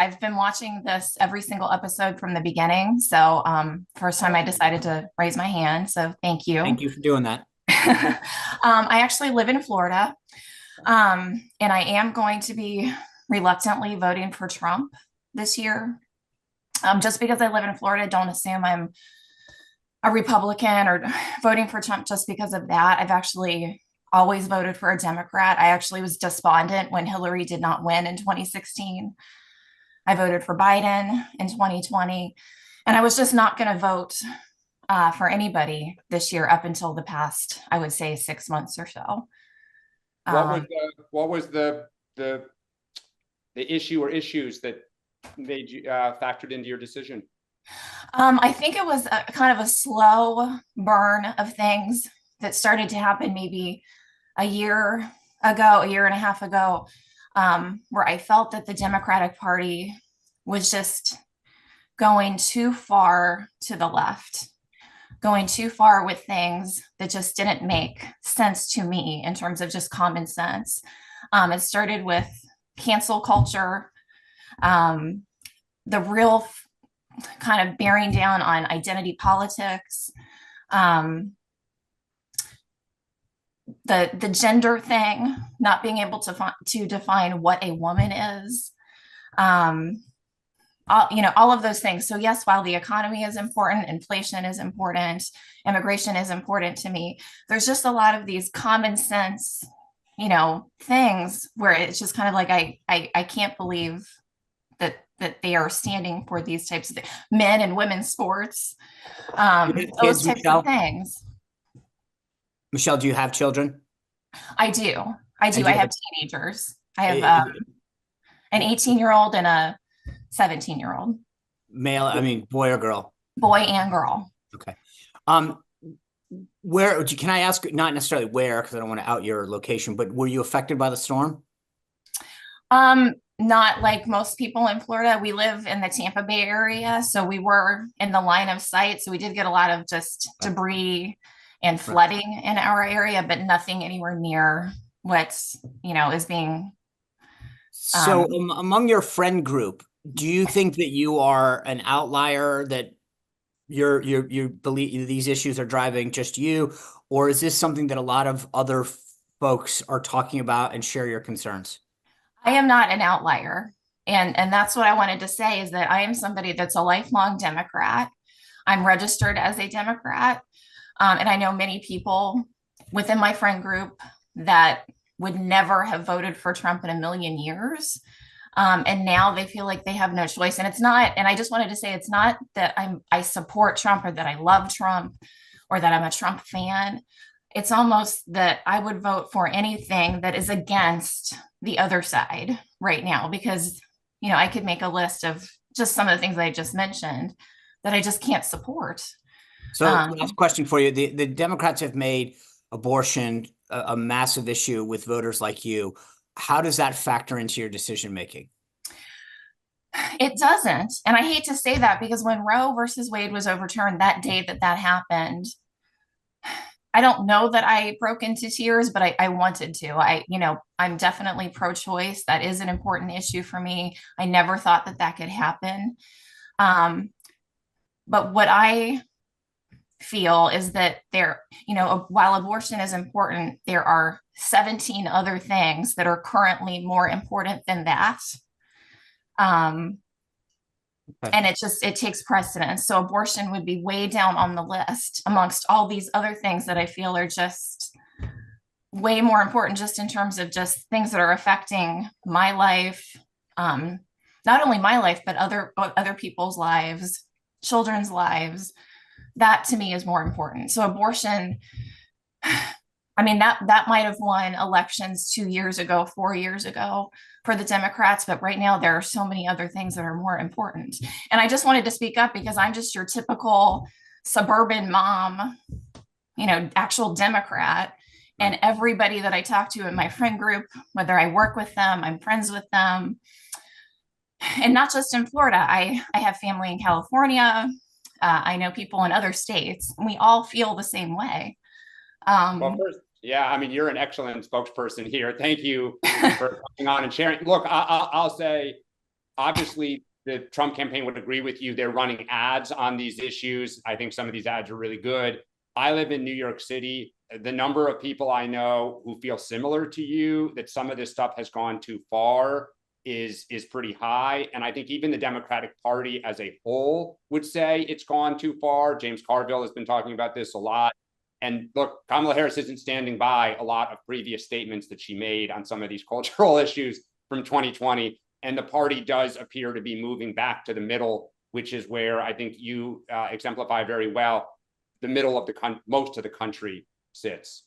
I've been watching this every single episode from the beginning. So, first time I decided to raise my hand. So, thank you. Thank you for doing that. I actually live in Florida, and I am going to be reluctantly voting for Trump this year. Just because I live in Florida, don't assume I'm a Republican or voting for Trump just because of that. I've actually always voted for a Democrat. I actually was despondent when Hillary did not win in 2016. I voted for Biden in 2020, and I was just not going to vote for anybody this year up until the past, I would say, 6 months or so. What was the issue or issues that made you factored into your decision? I think it was kind of a slow burn of things that started to happen maybe a year ago, a year and a half ago, where I felt that the Democratic Party was just going too far to the left, going too far with things that just didn't make sense to me in terms of just common sense. It started with cancel culture, the real kind of bearing down on identity politics, the gender thing, not being able to define what a woman is, all of those things. So yes, while the economy is important, inflation is important, immigration is important to me, there's just a lot of these common sense, things where it's just kind of like I can't believe that they are standing for these types of things, men and women's sports, those types of things. Michelle, do you have children? I do. I have teenagers. I have Eh, an 18-year-old and a 17-year-old. Boy or girl? Boy and girl. Okay. Where can I ask? Not necessarily where, because I don't want to out your location, but were you affected by the storm? Not like most people in Florida. We live in the Tampa Bay area, so we were in the line of sight. So we did get a lot of just debris and flooding in our area, but nothing anywhere near what's, is being. So among your friend group, do you think that you are an outlier, that you believe these issues are driving just you, or is this something that a lot of other folks are talking about and share your concerns? I am not an outlier. And that's what I wanted to say, is that I am somebody that's a lifelong Democrat. I'm registered as a Democrat. And I know many people within my friend group that would never have voted for Trump in a million years. And now they feel like they have no choice. And it's not, and I just wanted to say, it's not that I support Trump or that I love Trump or that I'm a Trump fan. It's almost that I would vote for anything that is against the other side right now, because, I could make a list of just some of the things I just mentioned that I just can't support. So last question for you. The Democrats have made abortion a massive issue with voters like you. How does that factor into your decision making? It doesn't. And I hate to say that, because when Roe versus Wade was overturned, that day that happened, I don't know that I broke into tears, but I wanted to. I'm definitely pro-choice. That is an important issue for me. I never thought that could happen. But what I feel is that while abortion is important, there are 17 other things that are currently more important than that. And it takes precedence. So abortion would be way down on the list amongst all these other things that I feel are just way more important, just in terms of just things that are affecting my life. Not only my life, but other people's lives, children's lives. That to me is more important. So abortion, that might have won elections 2 years ago, 4 years ago for the Democrats, but right now there are so many other things that are more important. And I just wanted to speak up, because I'm just your typical suburban mom, actual Democrat. And everybody that I talk to in my friend group, whether I work with them, I'm friends with them, and not just in Florida, I have family in California. I know people in other states, and we all feel the same way. Well, first, yeah, you're an excellent spokesperson here. Thank you for coming on and sharing. Look, I'll say, obviously the Trump campaign would agree with you. They're running ads on these issues. I think some of these ads are really good. I live in New York City. The number of people I know who feel similar to you, that some of this stuff has gone too far, is pretty high. And I think even the Democratic Party as a whole would say it's gone too far. James Carville has been talking about this a lot. And look, Kamala Harris isn't standing by a lot of previous statements that she made on some of these cultural issues from 2020. And the party does appear to be moving back to the middle, which is where I think you exemplify very well the middle of most of the country sits.